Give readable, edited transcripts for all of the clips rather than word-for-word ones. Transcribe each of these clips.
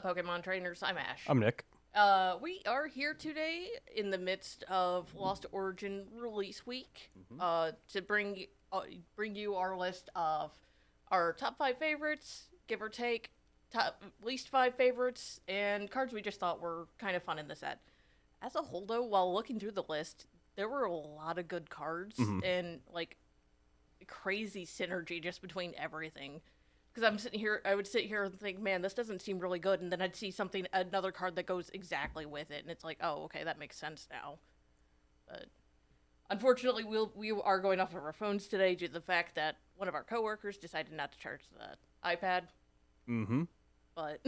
up, Pokemon trainers? I'm Ash. I'm Nick. We are here today in the midst of Lost Origin release week to bring you our list of our top 5 favorites, give or take, top least 5 favorites, and cards we just thought were kind of fun in the set. As a whole, though, while looking through the list, there were a lot of good cards and like crazy synergy just between everything. Because I would sit here and think, man, this doesn't seem really good, and then I'd see another card that goes exactly with it, and it's like, oh, okay, that makes sense now. But unfortunately, we are going off of our phones today due to the fact that one of our coworkers decided not to charge the iPad. Mm-hmm. But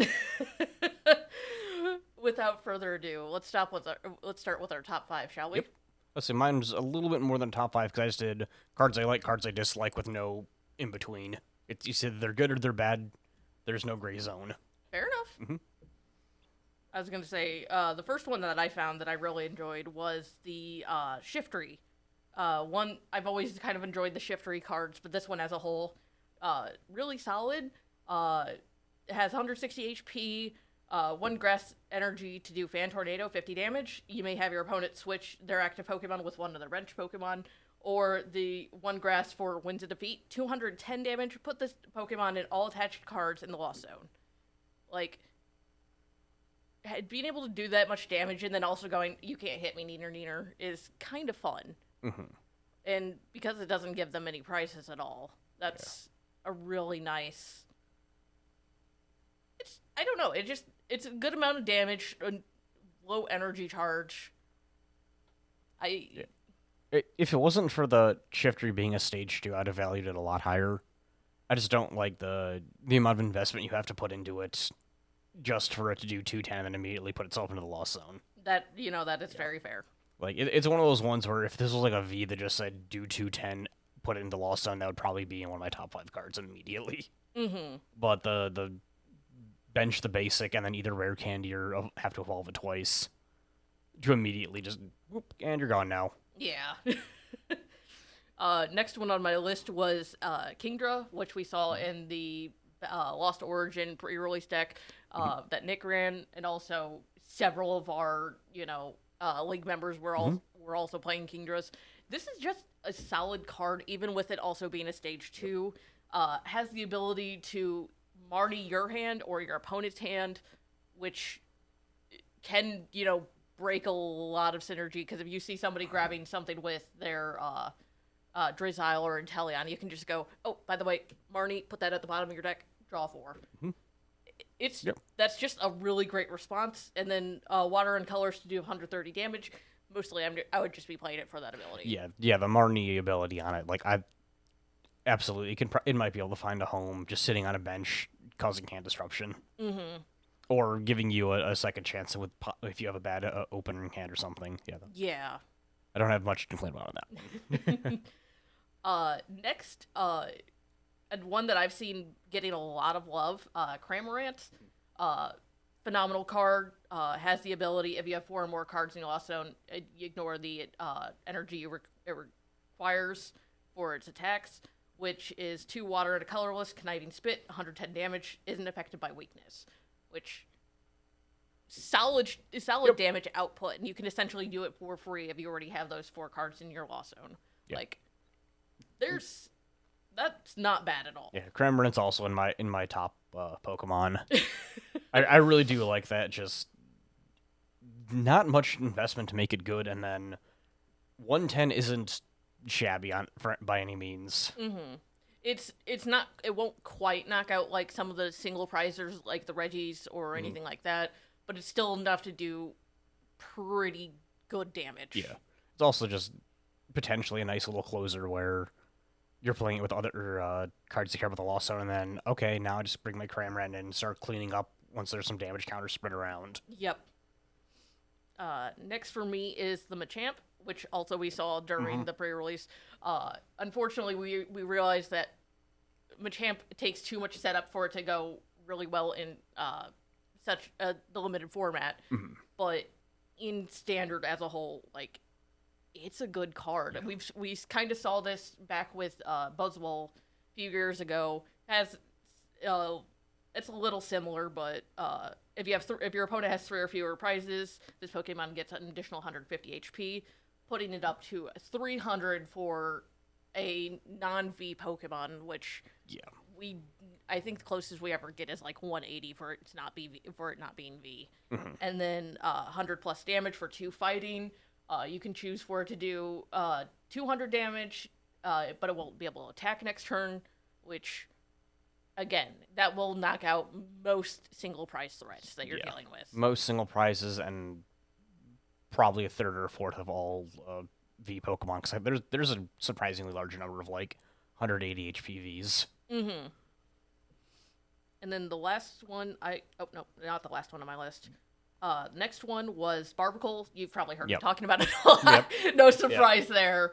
without further ado, let's start with our top 5, shall we? Yep. Let's see, mine's a little bit more than top 5 because I just did cards I like, cards I dislike with no in between. You said they're good or they're bad. There's no gray zone. Fair enough. I was going to say, the first one that I found that I really enjoyed was the Shiftry. One, I've always kind of enjoyed the Shiftry cards, but this one as a whole, really solid. It has 160 HP, 1 grass energy to do Fan Tornado, 50 damage. You may have your opponent switch their active Pokemon with one of the Wrench Pokemon, or the 1 grass for Winds of Defeat, 210 damage. Put this Pokemon in all attached cards in the Lost Zone. Like, being able to do that much damage and then also going, you can't hit me, neener, neener, is kind of fun. And because it doesn't give them any prices at all, that's a really nice... I don't know, it's a good amount of damage, a low energy charge. If it wasn't for the Shiftry being a stage 2, I'd have valued it a lot higher. I just don't like the amount of investment you have to put into it just for it to do 210 and then immediately put itself into the Lost Zone. That is very fair. Like, it's one of those ones where if this was like a V that just said do 210, put it into Lost Zone, that would probably be in one of my top 5 cards immediately. But the bench the basic and then either rare candy or have to evolve it twice to immediately just whoop, and you're gone now. Yeah. Next one on my list was Kingdra, which we saw in the Lost Origin pre-release deck that Nick ran, and also several of our league members were also playing Kingdras. This is just a solid card, even with it also being a stage 2. Has the ability to Marnie your hand or your opponent's hand, which can break a lot of synergy, because if you see somebody grabbing something with their Drizzile or Inteleon, you can just go, oh, by the way, Marnie, put that at the bottom of your deck, draw 4. That's just a really great response. And then Water and Colors to do 130 damage. Mostly, I would just be playing it for that ability. Yeah, the Marnie ability on it, like, I absolutely it might be able to find a home just sitting on a bench, causing hand disruption. Or giving you a second chance if you have a bad opening hand or something. Yeah. I don't have much to complain about on that. Next, and one that I've seen getting a lot of love, Cramorant. Phenomenal card. Has the ability, if you have 4 or more cards in your Lost Zone, you ignore the energy it requires for its attacks, which is 2 water and a colorless, Conniving Spit, 110 damage, isn't affected by weakness. Which solid damage output, and you can essentially do it for free if you already have those 4 cards in your Lost Zone. Like, that's not bad at all. Yeah, Cramorant's also in my top Pokemon. I really do like that. Just not much investment to make it good, and then 110 isn't shabby by any means. It's not. It won't quite knock out like some of the single prizers, like the Reggies or anything like that. But it's still enough to do pretty good damage. Yeah, it's also just potentially a nice little closer where you're playing it with other cards to care about the Lost Zone, and then okay, now I just bring my Cramorant in and start cleaning up once there's some damage counters spread around. Yep. Next for me is the Machamp, which also we saw during the pre-release. Unfortunately, we realized that Machamp takes too much setup for it to go really well in the limited format. But in standard as a whole, like, it's a good card. Yeah. We kind of saw this back with Buzzwole a few years ago. Has it's a little similar, but if your opponent has 3 or fewer prizes, this Pokemon gets an additional 150 HP, putting it up to 300 for a non-V Pokemon, which Yeah. I think the closest we ever get is like 180 for it not being V, Mm-hmm. and then 100 plus damage for 2 fighting. You can choose for it to do 200 damage, but it won't be able to attack next turn, which, again, that will knock out most single prize threats that you're dealing with. Most single prizes and probably a third or a fourth of all V Pokemon, because there's a surprisingly large number of like 180 HP Vs. Mm-hmm. And then the last one, oh no, not the last one on my list. Next one was Barbicle. You've probably heard me talking about it a lot. No surprise there.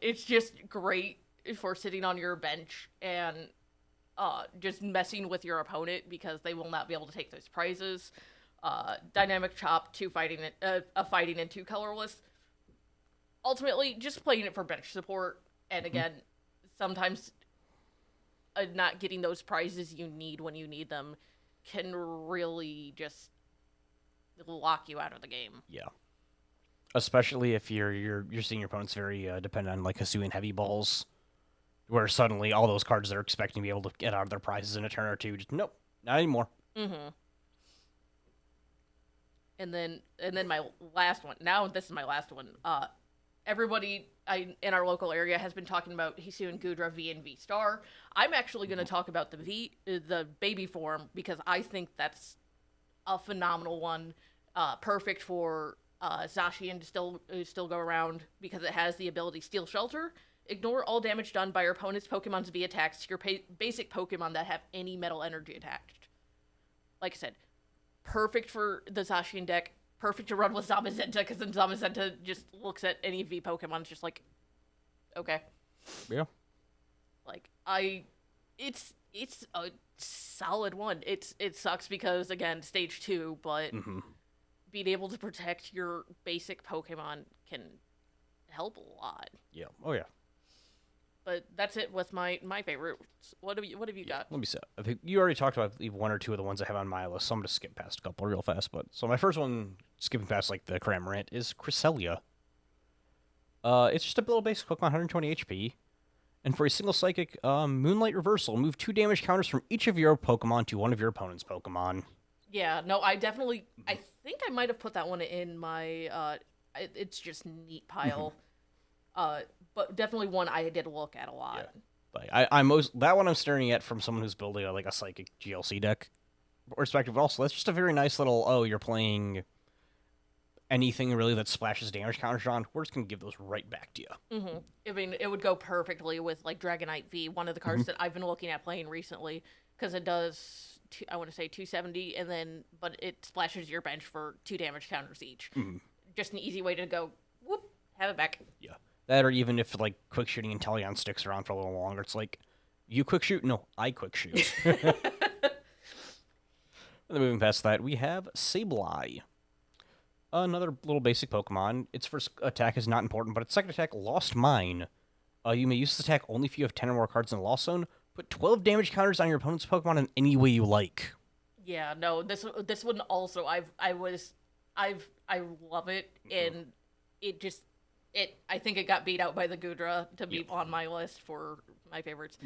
It's just great for sitting on your bench and just messing with your opponent because they will not be able to take those prizes. Dynamic Chop, 2 fighting, a fighting and 2 colorless. Ultimately, just playing it for bench support. And again, sometimes not getting those prizes you need when you need them can really just lock you out of the game. Yeah. Especially if you're seeing your opponents very dependent on like Hisuian heavy balls, where suddenly all those cards they're expecting to be able to get out of their prizes in a turn or two, just nope, not anymore. Mm-hmm. And then my last one. Now this is my last one. Everybody in our local area has been talking about Hisuian Goodra V and V Star. I'm actually going to talk about the baby form because I think that's a phenomenal one. Perfect for Zacian to still go around because it has the ability Steel Shelter. Ignore all damage done by your opponent's Pokemon's V attacks to your basic Pokemon that have any metal energy attached. Like I said, perfect for the Zacian deck. Perfect to run with Zamazenta, because then Zamazenta just looks at any V Pokemon, it's just like, okay. Yeah. Like, it's a solid one. It sucks because, again, stage 2, but being able to protect your basic Pokemon can help a lot. Yeah. Oh, yeah. But that's it with my favorites. What have you got? Let me see. I think you already talked about I believe 1 or 2 of the ones I have on my list, so I'm going to skip past a couple real fast. But so my first one, skipping past like the Cramorant, is Cresselia. It's just a little basic Pokemon, 120 HP. And for a single Psychic Moonlight Reversal, move 2 damage counters from each of your Pokemon to one of your opponent's Pokemon. Yeah, no, I think I might have put that one in my, it's just neat pile. But definitely one I did look at a lot. Yeah. Like that one I'm staring at from someone who's building a Psychic GLC deck perspective. But also, that's just a very nice little, you're playing anything really that splashes damage counters on, we're just gonna give those right back to you. Mm-hmm. I mean, it would go perfectly with like Dragonite V, one of the cards that I've been looking at playing recently, because it does I want to say 270, and then but it splashes your bench for 2 damage counters each. Just an easy way to go. Whoop, have it back. Yeah. That, or even if like quick shooting Inteleon sticks around for a little longer, it's like, you quick shoot? No, I quick shoot. And then moving past that, we have Sableye. Another little basic Pokemon. Its first attack is not important, but its second attack, Lost Mine. You may use this attack only if you have 10 or more cards in the Lost Zone. Put 12 damage counters on your opponent's Pokemon in any way you like. Yeah, no, this one also I love it, and I think it got beat out by the Goodra to be on my list for my favorites.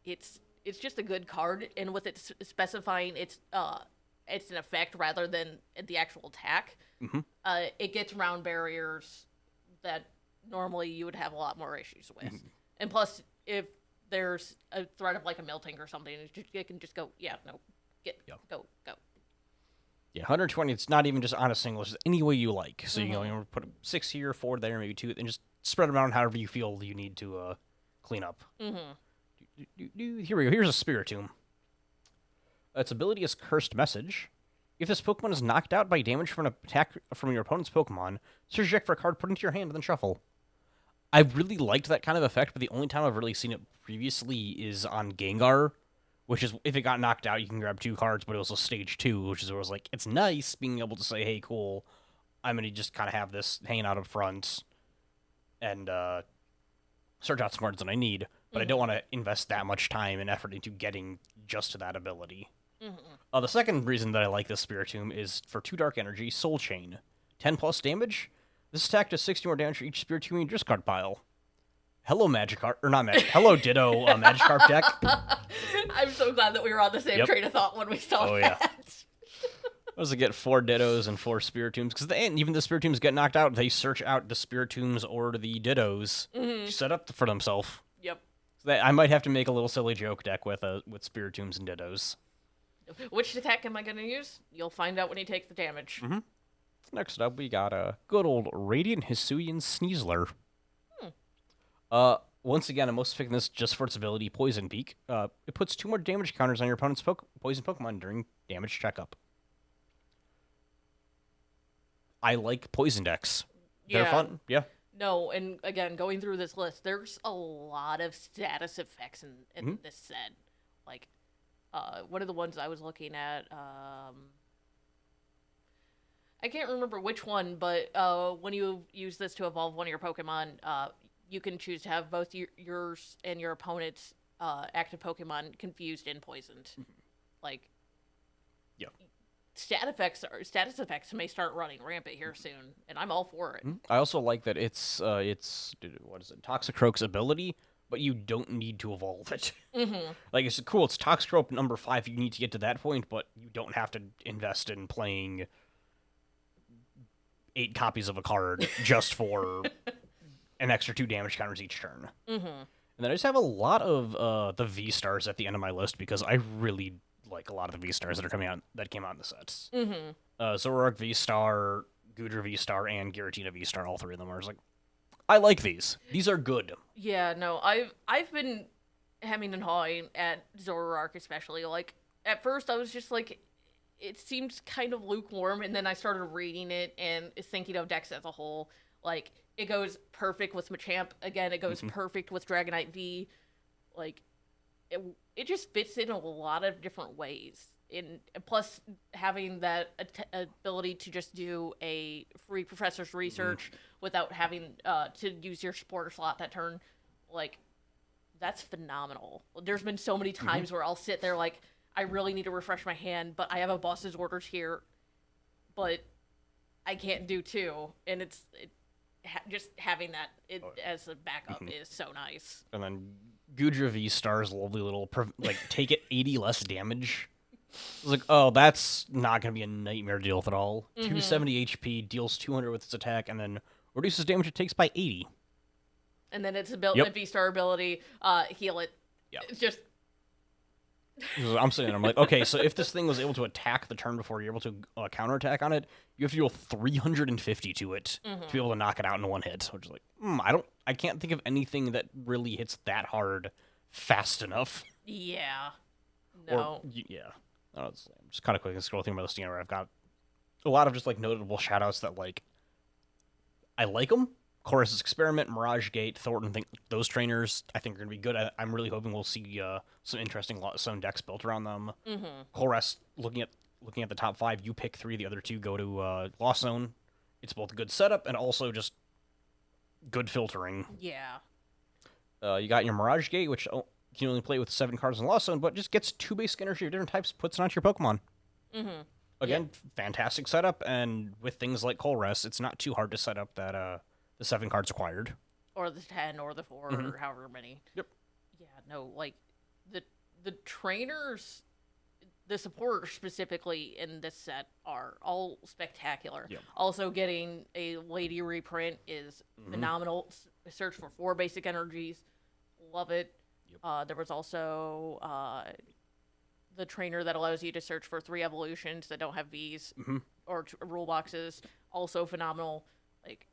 It's just a good card, and with it specifying it's an effect rather than the actual attack, it gets around barriers that normally you would have a lot more issues with. And plus, if there's a threat of like a Miltank or something, it can just go, go. Yeah, 120, it's not even just on a single, it's just any way you like. So you can put 6 here, 4 there, maybe 2, and just spread them out however you feel you need to clean up. Here we go. Here's a Spiritomb. Its ability is Cursed Message. If this Pokemon is knocked out by damage from an attack from your opponent's Pokemon, search your deck for a card, put it into your hand, and then shuffle. I really liked that kind of effect, but the only time I've really seen it previously is on Gengar, which is, if it got knocked out, you can grab 2 cards, but it was a stage 2, which is where it was like, it's nice being able to say, hey, cool, I'm going to just kind of have this hanging out up front and search out some cards that I need, but I don't want to invest that much time and effort into getting just to that ability. The second reason that I like this Spiritomb is for 2 Dark Energy, Soul Chain. 10 plus damage. This attack does 60 more damage for each Spiritomb in your discard pile. Hello, Magikarp. Or not Magic. Hello, Ditto Magikarp deck. I'm so glad that we were on the same train of thought when we saw that. Yeah. What does it get? 4 Dittos and 4 Spiritombs? Because even the Spiritombs get knocked out, they search out the Spiritombs or the Dittos to set up for themselves. Yep. So I might have to make a little silly joke deck with Spiritombs and Dittos. Which attack am I going to use? You'll find out when you take the damage. Next up, we got a good old Radiant Hisuian Sneasler. Once again, I'm most picking this just for its ability, Poison Peak. It puts 2 more damage counters on your opponent's poison Pokemon during damage checkup. I like poison decks. They're fun. Yeah. No, and again, going through this list, there's a lot of status effects in this set. Like, one of the ones I was looking at, I can't remember which one, but when you use this to evolve one of your Pokemon, you can choose to have both yours and your opponent's active Pokemon confused and poisoned. Like, yeah. Status effects may start running rampant here soon, and I'm all for it. I also like that it's what is it? Toxicroak's ability, but you don't need to evolve it. Like, it's cool. It's Toxicroak number 5. You need to get to that point, but you don't have to invest in playing 8 copies of a card just for an extra 2 damage counters each turn. And then I just have a lot of the V-Stars at the end of my list because I really like a lot of the V-Stars that came out in the sets. Zoroark V-Star, Goodra V-Star, and Giratina V-Star, all 3 of them are just like, I like these. These are good. Yeah, no, I've been hemming and hawing at Zoroark especially. Like, at first I was just like, it seems kind of lukewarm, and then I started reading it and thinking of decks as a whole. Like, it goes perfect with Machamp. Again, it goes perfect with Dragonite V. Like, it just fits in a lot of different ways. Plus, having that ability to just do a free Professor's Research without having to use your supporter slot that turn, like, that's phenomenal. There's been so many times where I'll sit there like, I really need to refresh my hand, but I have a boss's orders here, but I can't do 2, and just having that as a backup is so nice. And then Goodra V-Star's lovely little, take it 80 less damage. I was like, oh, that's not going to be a nightmare to deal with at all. 270 HP, deals 200 with its attack, and then reduces damage it takes by 80. And then its ability, V-Star ability, heal it. Yeah. It's just... I'm sitting there, I'm like, okay, so if this thing was able to attack the turn before you're able to counterattack on it, you have to deal 350 to it to be able to knock it out in one hit. Which is like, I can't think of anything that really hits that hard fast enough. Yeah. No. I'm just kind of quick and scroll through my listing where I've got a lot of just like notable shoutouts that like I like them. Chorus's Experiment, Mirage Gate, Thornton, those trainers I think are going to be good. I'm really hoping we'll see some interesting Zone decks built around them. Chorus, looking at the top 5, you pick 3, the other 2 go to Lost Zone. It's both a good setup and also just good filtering. Yeah. You got your Mirage Gate, which you can only play with 7 cards in Lost Zone, but just gets 2 basic energy of different types, puts it onto your Pokemon. Again, fantastic setup, and with things like Chorus, it's not too hard to set up that the 7 cards required. Or the 10, or the 4, or however many. Yep. Yeah, no, like, the trainers, the supporters specifically in this set are all spectacular. Yep. Also, getting a Lady reprint is phenomenal. Search for 4 basic energies. Love it. Yep. There was also the trainer that allows you to search for 3 evolutions that don't have Vs or rule boxes. Also phenomenal. Like,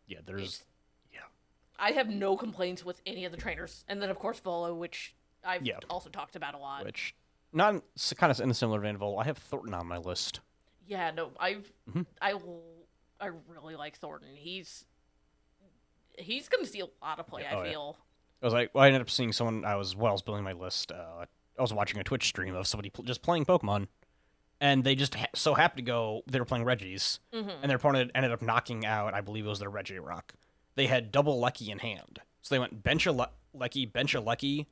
I have no complaints with any of the trainers. And then, of course, Volo, which I've also talked about a lot. Which, not kind of in a similar vein of Volo, I have Thornton on my list. Yeah, no, I really like Thornton. He's going to see a lot of play, I feel. I was like, I ended up seeing someone, I was building my list, I was watching a Twitch stream of somebody just playing Pokemon. And they just so happened to go, they were playing Regis, and their opponent ended up knocking out, I believe it was their Regirock. They had double Lucky in hand. So they went bench a Lucky,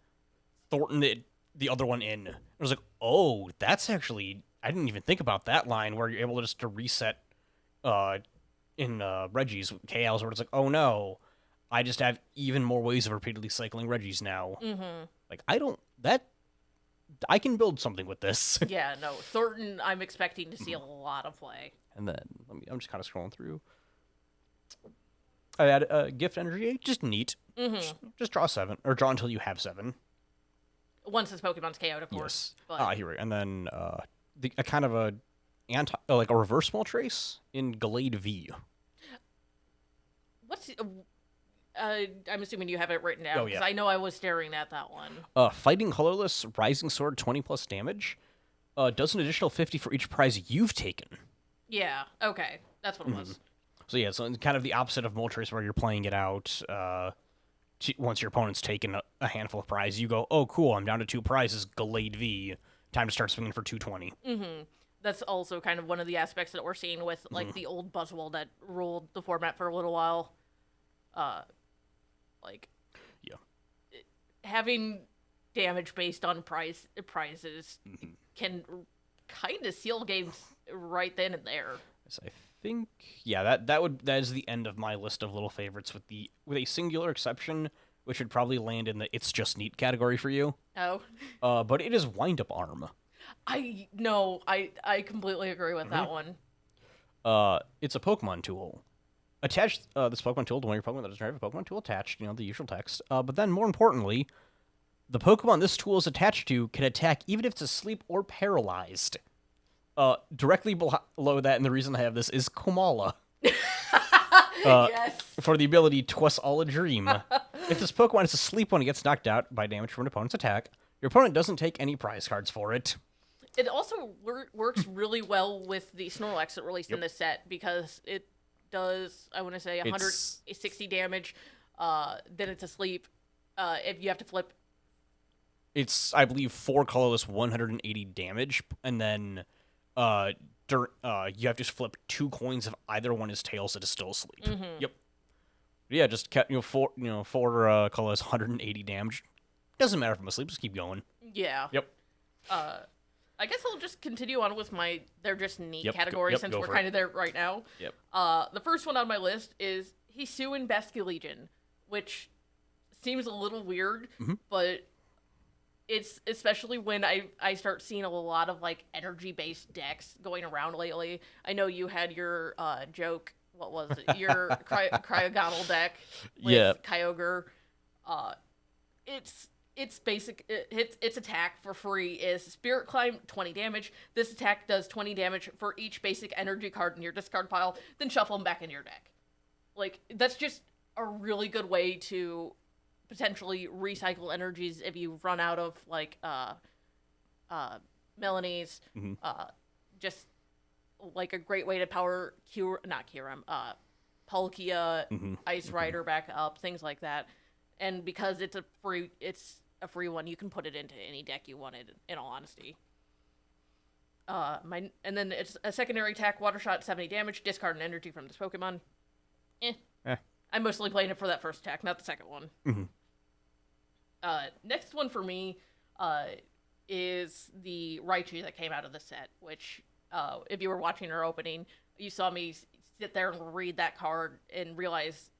Thornton it the other one in. I was like, oh, that's actually, I didn't even think about that line where you're able to just to reset in Reggie's KLs, where it's like, oh no, I just have even more ways of repeatedly cycling Reggie's now. Mm-hmm. Like, I can build something with this. Yeah, no, Thornton, I'm expecting to see a lot of play. And then, I'm just kind of scrolling through. I had Gift Energy, just neat. Mm-hmm. Just draw 7, or draw until you have 7. Once this Pokemon's KO'd, of course. Yes. But... here, and then a kind of a like a reverse Moltres in Gallade V. What's I'm assuming you have it written down, Oh, because yeah. I know I was staring at that one. Fighting Colorless, Rising Sword, 20 plus damage. Does an additional 50 for each prize you've taken. Yeah, okay. That's what it was. So yeah, so it's kind of the opposite of Moltres, where you're playing it out. Once your opponent's taken a handful of prizes, you go, oh cool, I'm down to 2 prizes, Gallade V. Time to start swinging for 220. Mm-hmm. That's also kind of one of the aspects that we're seeing with, like, the old Buzzwole that ruled the format for a little while. Yeah. Having damage based on prizes can kind of seal games right then and there. So I think, yeah, that is the end of my list of little favorites, with a singular exception, which would probably land in the it's just neat category for you. Oh. But it is Wind Up Arm. I completely agree with that one. It's a Pokemon tool. Attach this Pokemon tool to one of your Pokemon that doesn't have a Pokemon tool attached, the usual text. But then, more importantly, the Pokemon this tool is attached to can attack even if it's asleep or paralyzed. Directly below that, and the reason I have this is Komala. Yes. For the ability Twas All a Dream. If this Pokemon is asleep when it gets knocked out by damage from an opponent's attack, your opponent doesn't take any prize cards for it. It also works really well with the Snorlax that released in this set, because it does, I want to say, 160 damage. Then it's asleep. If you have to flip. It's, I believe, 4 colorless, 180 damage, and then you have to flip 2 coins if either one is tails that is still asleep. Yep. Yeah, just four colorless, 180 damage. Doesn't matter if I'm asleep, just keep going. Yeah. Yep. I guess I'll just continue on with my they're just neat category since we're kind of there right now. Yep. The first one on my list is Hisuian Basculegion, which seems a little weird, but it's especially when I start seeing a lot of like energy-based decks going around lately. I know you had your joke, what was it? Your Cryogonal deck with Kyogre. Its basic its attack for free is Spirit Climb, 20 damage. This attack does 20 damage for each basic energy card in your discard pile, then shuffle them back in your deck. Like, that's just a really good way to potentially recycle energies if you run out of, like, Melanie's. Just, like, a great way to power Palkia, Ice Rider back up, things like that. And because it's a free one, you can put it into any deck you wanted, in all honesty. And then it's a secondary attack, Water Shot, 70 damage, discard an energy from this Pokemon. I'm mostly playing it for that first attack, not the second one. Next one for me is the Raichu that came out of the set, which, if you were watching our opening, you saw me sit there and read that card and realize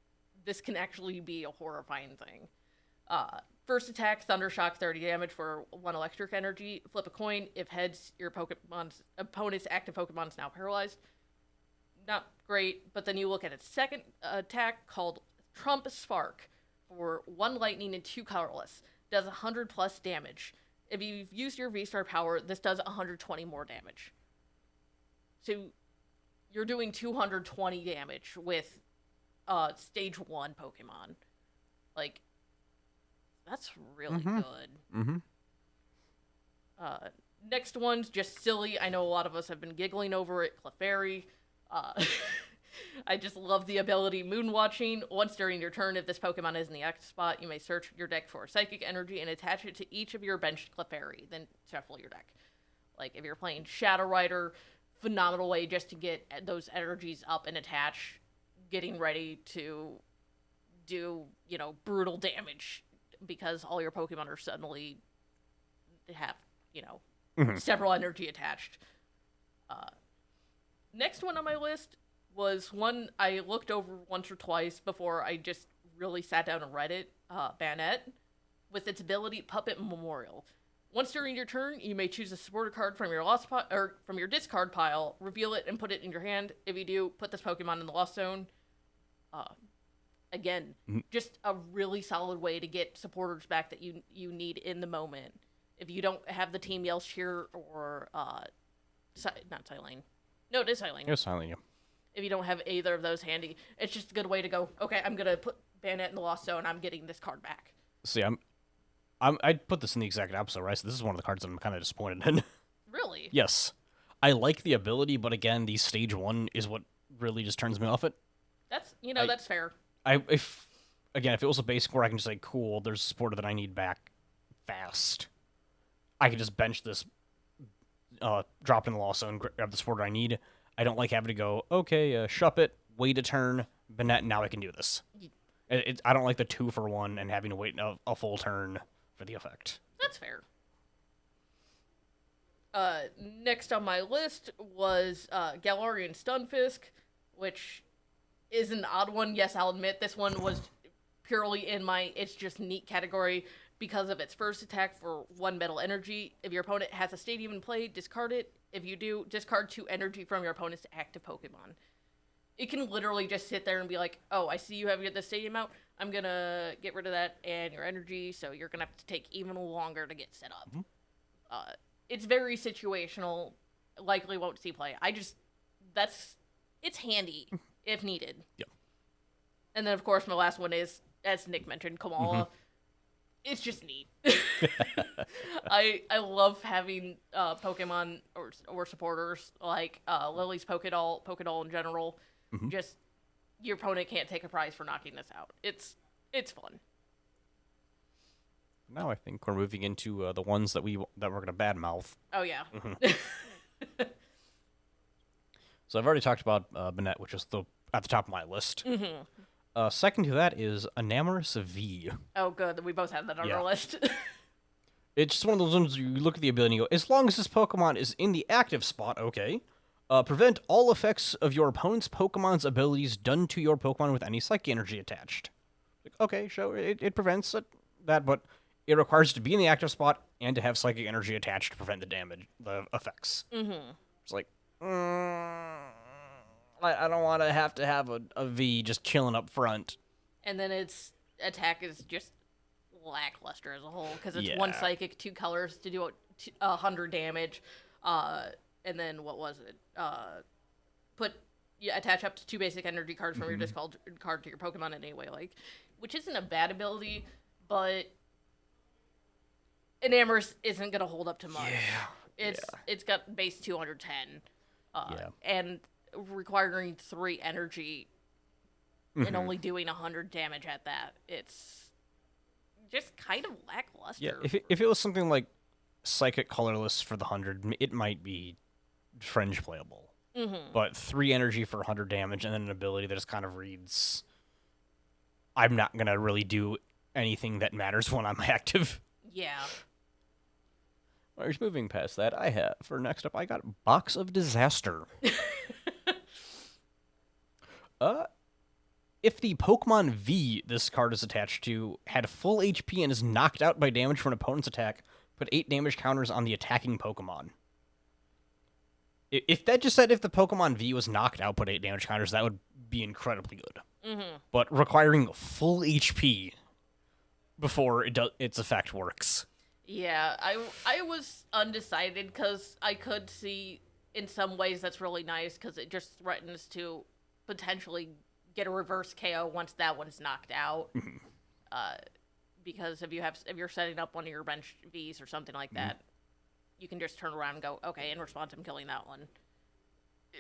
this can actually be a horrifying thing. First attack, Thunder Shock, 30 damage for 1 electric energy. Flip a coin. If heads, your opponent's active Pokemon is now paralyzed. Not great, but then you look at its second attack called Trump Spark for 1 lightning and 2 colorless. Does 100 plus damage. If you've used your V-Star power, this does 120 more damage. So you're doing 220 damage with stage 1 Pokemon. Like, that's really good. Next one's just silly. I know a lot of us have been giggling over it. Clefairy. I just love the ability Moonwatching. Once during your turn, if this Pokemon is in the active spot, you may search your deck for Psychic Energy and attach it to each of your benched Clefairy. Then shuffle your deck. Like, if you're playing Shadow Rider, phenomenal way just to get those energies up and attach, getting ready to do, brutal damage, because all your Pokemon are suddenly have, you know, Mhm. several energy attached. Next one on my list was one I looked over once or twice before I just really sat down and read it. Bayonet, with its ability Puppet Memorial. Once during your turn, you may choose a supporter card from your or from your discard pile, reveal it, and put it in your hand. If you do, put this Pokemon in the Lost Zone. Again, just a really solid way to get supporters back that you need in the moment. If you don't have the Team Yell Cheer or not Silane. No, it is Silane. It was silent, yeah. If you don't have either of those handy, it's just a good way to go, okay, I'm going to put Bayonet in the Lost Zone, I'm getting this card back. See, I'd put this in the exact opposite, right? So this is one of the cards that I'm kind of disappointed in. Really? Yes. I like the ability, but again, the stage 1 is what really just turns me off it. That's, that's fair. If it was a basic where I can just say, cool, there's a supporter that I need back fast, I could just bench this, drop in the Lost Zone, grab the supporter I need. I don't like having to go, okay, Shuppet, wait a turn, Banette, now I can do this. I don't like the 2-for-1 and having to wait a full turn for the effect. That's fair. Next on my list was Galarian Stunfisk, which is an odd one. Yes, I'll admit this one was purely in my it's just neat category because of its first attack for 1 metal energy. If your opponent has a stadium in play, discard it. If you do, discard 2 energy from your opponent's active Pokemon. It can literally just sit there and be like, oh, I see you have the stadium out. I'm going to get rid of that and your energy, so you're going to have to take even longer to get set up. Mm-hmm. It's very situational. Likely won't see play. It's handy if needed. Yep. And then, of course, my last one is, as Nick mentioned, Kamala. Mm-hmm. It's just neat. I love having Pokemon or supporters like Lily's Pokédoll in general. Mm-hmm. Just your opponent can't take a prize for knocking this out. It's fun. Now I think we're moving into the ones that we're gonna badmouth. Oh yeah. Mm-hmm. So I've already talked about Banette, which is at the top of my list. Mm-hmm. Second to that is Enamorus V. Oh, good. We both have that on our list. It's just one of those ones where you look at the ability and you go, as long as this Pokemon is in the active spot, okay. Prevent all effects of your opponent's Pokemon's abilities done to your Pokemon with any Psychic Energy attached. Like, okay, sure, it prevents that, but it requires it to be in the active spot and to have Psychic Energy attached to prevent the effects. Mm-hmm. It's like, I don't want to have a V just chilling up front. And then its attack is just lackluster as a whole, because it's 1 Psychic, 2 colors to do 100 damage. And then, what was it? Attach up to 2 basic energy cards from your discard card to your Pokemon in any way, which isn't a bad ability, but Enamorus isn't going to hold up to much. Yeah. It's got base 210. And requiring 3 energy and only doing 100 damage at that. It's just kind of lackluster. Yeah, if it was something like Psychic Colorless for the 100, it might be fringe playable. Mm-hmm. But 3 energy for 100 damage and then an ability that just kind of reads, I'm not going to really do anything that matters when I'm active. Yeah. Well, moving past that, for next up, I got Box of Disaster. If the Pokemon V this card is attached to had full HP and is knocked out by damage from an opponent's attack, put 8 damage counters on the attacking Pokemon. If that just said if the Pokemon V was knocked out, put 8 damage counters, that would be incredibly good. Mm-hmm. But requiring full HP before its effect works. Yeah, I was undecided because I could see in some ways that's really nice because it just threatens to potentially get a reverse KO once that one's knocked out. Mm-hmm. Because if you're setting up one of your bench Vs or something like that, you can just turn around and go, okay, in response, I'm killing that one.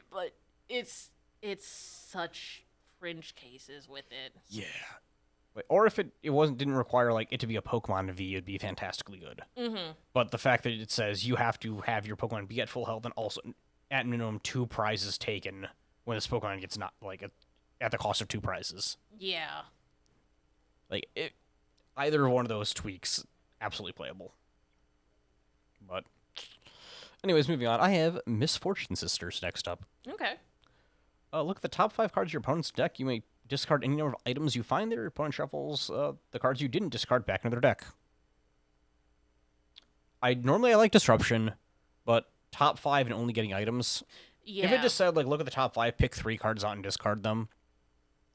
But it's such fringe cases with it. Yeah. Or if it didn't require it to be a Pokemon V, it'd be fantastically good. Mm-hmm. But the fact that it says you have to have your Pokemon be at full health and also at minimum 2 prizes taken when this Pokemon gets not at the cost of 2 prizes. Yeah. Either one of those tweaks, absolutely playable. But anyways, moving on. I have Misfortune Sisters next up. Okay. Look at the top 5 cards of your opponent's deck. You may discard any number of items you find there. Your opponent shuffles the cards you didn't discard back into their deck. I like Disruption, but top 5 and only getting items. Yeah. If it just said, like, look at the top 5, pick 3 cards out and discard them,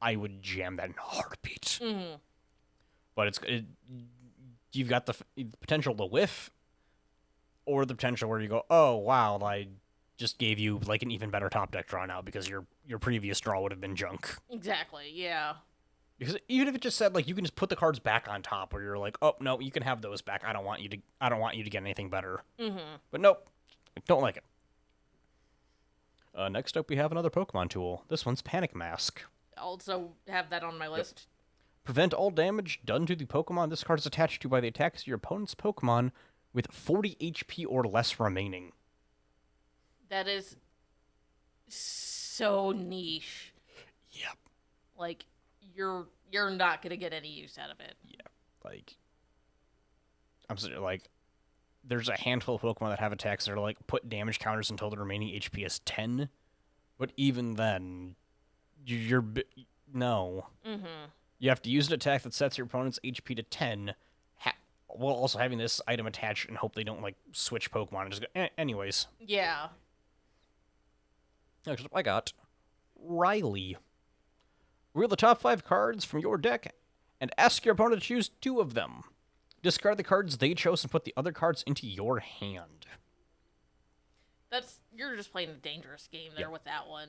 I would jam that in a heartbeat. Mm-hmm. But you've got the potential to whiff, or the potential where you go, oh, wow, I just gave you, like, an even better top deck draw now because your previous draw would have been junk. Exactly, yeah. Because even if it just said, like, you can just put the cards back on top, where you're like, oh, no, you can have those back. I don't want you to get anything better. Mm-hmm. But nope, don't like it. Next up, we have another Pokemon tool. This one's Panic Mask. Also have that on my list. Prevent all damage done to the Pokemon this card is attached to by the attacks of your opponent's Pokemon with 40 HP or less remaining. That is so niche. Yep. Like, you're not gonna get any use out of it. Yeah, like, I'm sorry, like, there's a handful of Pokemon that have attacks that are like, put damage counters until the remaining HP is 10, but even then, no. Mm-hmm. You have to use an attack that sets your opponent's HP to 10, while also having this item attached and hope they don't, like, switch Pokemon and just go, anyways. Yeah. Next up, I got Riley. Reveal the top 5 cards from your deck and ask your opponent to choose 2 of them. Discard the cards they chose and put the other cards into your hand. You're just playing a dangerous game there with that one.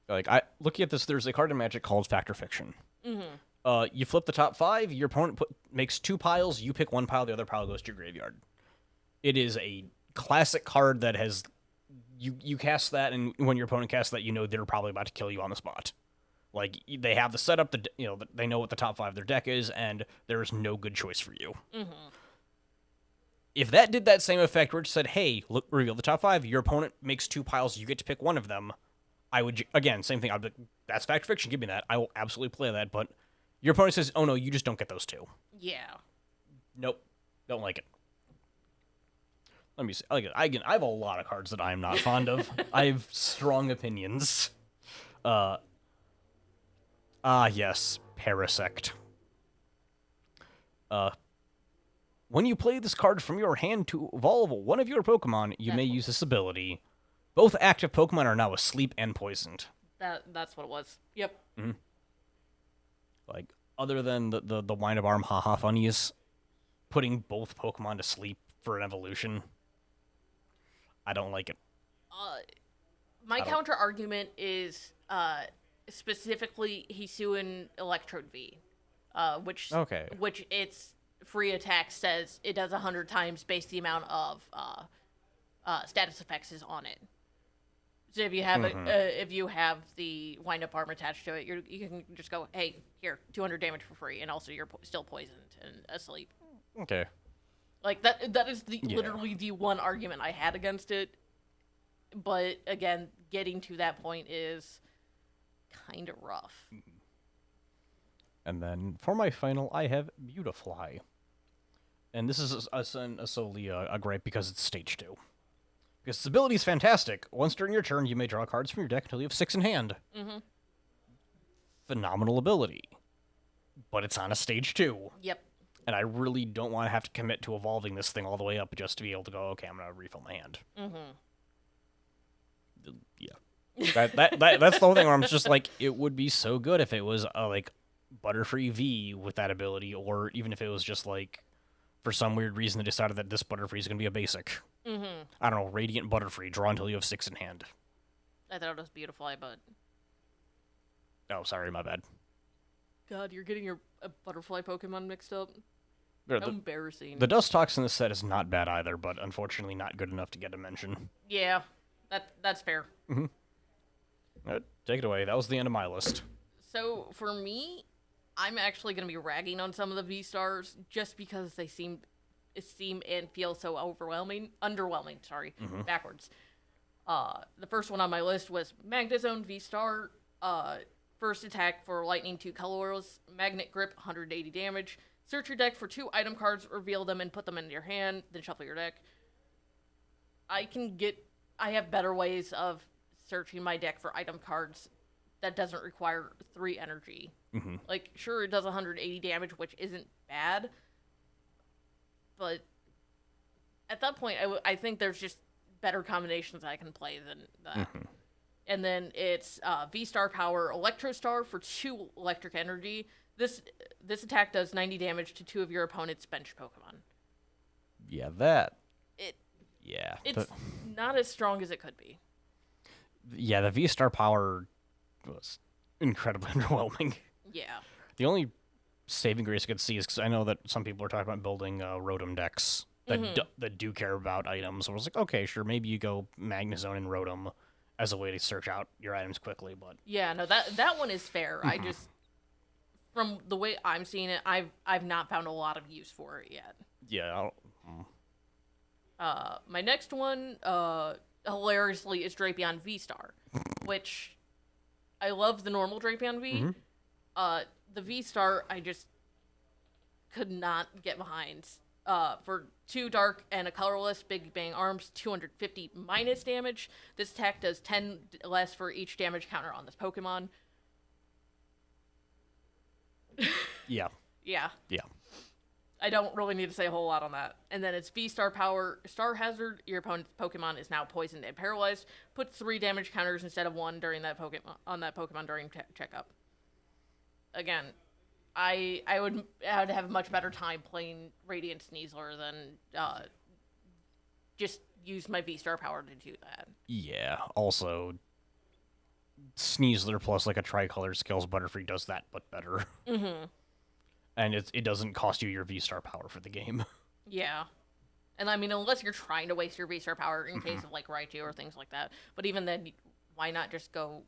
Like, looking at this, there's a card in Magic called Fact or Fiction. Mm-hmm. You flip the top 5, your opponent makes 2 piles, you pick 1 pile, the other pile goes to your graveyard. It is a classic card that has... You cast that, and when your opponent casts that, you know they're probably about to kill you on the spot. Like, they have the setup, they know what the top 5 of their deck is, and there is no good choice for you. Mm-hmm. If that did that same effect, where it said, hey, look, reveal the top 5, your opponent makes 2 piles, you get to pick 1 of them, I would, again, same thing, I'd be like, that's Fact or Fiction, give me that. I will absolutely play that, but your opponent says, oh no, you just don't get those 2. Yeah. Nope. Don't like it. Let me see. I have a lot of cards that I am not fond of. I have strong opinions. Yes, Parasect. When you play this card from your hand to evolve one of your Pokemon, you may use this ability. Both active Pokemon are now asleep and poisoned. That's what it was. Yep. Mm-hmm. Like, other than the wind-up arm haha funnies, putting both Pokemon to sleep for an evolution, I don't like it. My counter argument is specifically Hisuian Electrode V, which its free attack says it does 100 times based the amount of status effects is on it. So if you have if you have the wind up arm attached to it, you can just go, hey, here, 200 damage for free, and also you're still poisoned and asleep. Okay. Like that is literally the one argument I had against it. But again, getting to that point is kind of rough. And then for my final, I have Beautifly. And this is solely a gripe because it's stage 2. Because its ability is fantastic. Once during your turn, you may draw cards from your deck until you have 6 in hand. Mm-hmm. Phenomenal ability. But it's on a stage 2. Yep. And I really don't want to have to commit to evolving this thing all the way up just to be able to go, okay, I'm going to refill my hand. Mm-hmm. Yeah. That's the whole thing where I'm just like, it would be so good if it was like Butterfree V with that ability, or even if it was just like, for some weird reason, they decided that this Butterfree is going to be a basic. Mm-hmm. I don't know, Radiant Butterfree, draw until you have 6 in hand. I thought it was Beautifly, but... Oh, sorry, my bad. God, you're getting your Butterfly Pokemon mixed up? How embarrassing. The Dustox in this set is not bad either, but unfortunately not good enough to get a mention. Yeah, that's fair. Mm-hmm. Take it away. That was the end of my list. So, for me, I'm actually going to be ragging on some of the V-Stars just because they seem and feel so underwhelming, backwards. The first one on my list was Magnezone V-Star. First attack for Lightning 2 colors, Magnet Grip, 180 damage. Search your deck for 2 item cards, reveal them, and put them into your hand, then shuffle your deck. I have better ways of searching my deck for item cards that doesn't require 3 energy. Mm-hmm. Like, sure, it does 180 damage, which isn't bad, but at that point, I think there's just better combinations I can play than that. Mm-hmm. And then it's V-Star Power Electro Star for 2 electric energy. This attack does 90 damage to 2 of your opponent's bench Pokemon. Yeah, that. It Yeah. It's not as strong as it could be. Yeah, the V-Star power was incredibly underwhelming. Yeah. The only saving grace I could see is because I know that some people are talking about building Rotom decks that do care about items. So I was like, okay, sure, maybe you go Magnezone and Rotom as a way to search out your items quickly, but Yeah, no, that one is fair. I just, from the way I'm seeing it, I've not found a lot of use for it yet. yeah, My next one, hilariously, is Drapion V-Star, which I love the normal Drapion V. The V-Star, I just could not get behind. For 2 dark and a colorless, Big Bang Arms, 250 minus damage. This attack does 10 less for each damage counter on this Pokemon. yeah, Yeah. yeah. I don't really need to say a whole lot on that. And then it's V-Star Power, Star Hazard. Your opponent's Pokemon is now poisoned and paralyzed. Put 3 damage counters instead of 1 during that Pokemon during checkup. Again, I would have a much better time playing Radiant Sneasler than just use my V-Star Power to do that. Yeah. Also, Sneasler plus like a tricolor skills Butterfree does that, but better. Mm-hmm. And it doesn't cost you your V-Star power for the game. Yeah. And I mean, unless you're trying to waste your V-Star power in case of like Raichu or things like that. But even then, why not just go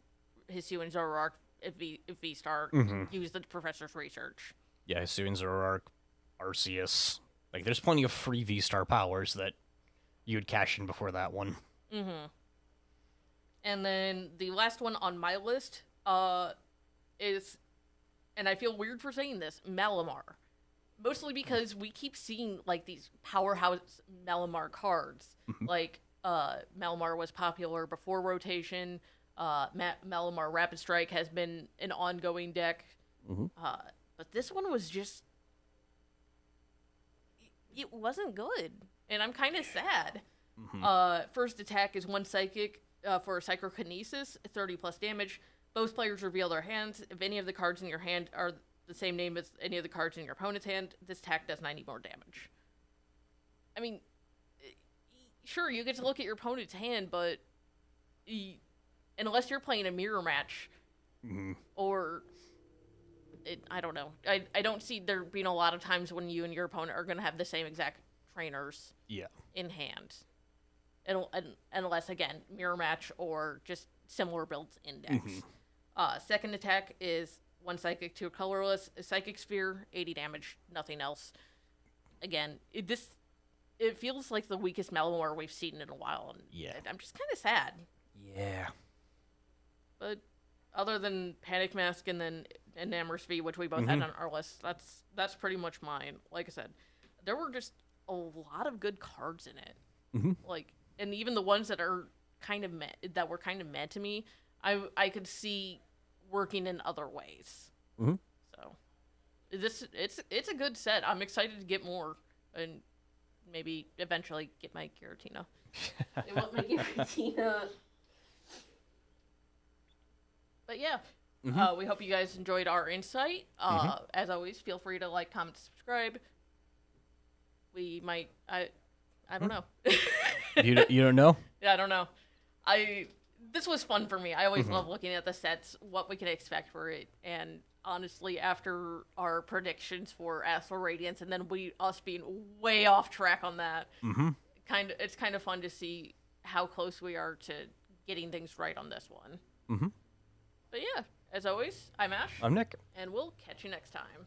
Hisuian and Zoroark if V-Star, use the Professor's Research? Yeah, Hisuian, Zoroark, Arceus. Like, there's plenty of free V-Star powers that you would cash in before that one. Mm-hmm. And then the last one on my list is, and I feel weird for saying this, Malamar. Mostly because we keep seeing, like, these powerhouse Malamar cards. Like, Malamar was popular before rotation. Malamar Rapid Strike has been an ongoing deck. But this one was just... It wasn't good. And I'm kind of sad. First attack is 1 Psychic for Psychokinesis, 30 plus damage. Both players reveal their hands. If any of the cards in your hand are the same name as any of the cards in your opponent's hand, this attack does 90 more damage. I mean, sure, you get to look at your opponent's hand, but unless you're playing a mirror match, or... I don't know. I don't see there being a lot of times when you and your opponent are going to have the same exact trainers in hand. Unless, again, mirror match or just similar builds index. Second attack is 1 Psychic, 2 colorless, a Psychic Sphere, 80 damage, nothing else. Again, it feels like the weakest Malamar we've seen in a while, and I'm just kind of sad. Yeah. But other than Panic Mask and then Enamorous V, which we both had on our list, that's pretty much mine. Like I said, there were just a lot of good cards in it. Like, and even the ones that are kind of that were kind of meh to me, I could see working in other ways. So it's a good set. I'm excited to get more and maybe eventually get my Giratina. I want my Giratina. But yeah, we hope you guys enjoyed our insight. As always, feel free to like, comment, subscribe. We might, I don't know. You don't know? Yeah, I don't know. This was fun for me. I always love looking at the sets, what we can expect for it, and honestly, after our predictions for Astral Radiance, and then us being way off track on that, it's kind of fun to see how close we are to getting things right on this one. But yeah, as always, I'm Ash. I'm Nick. And we'll catch you next time.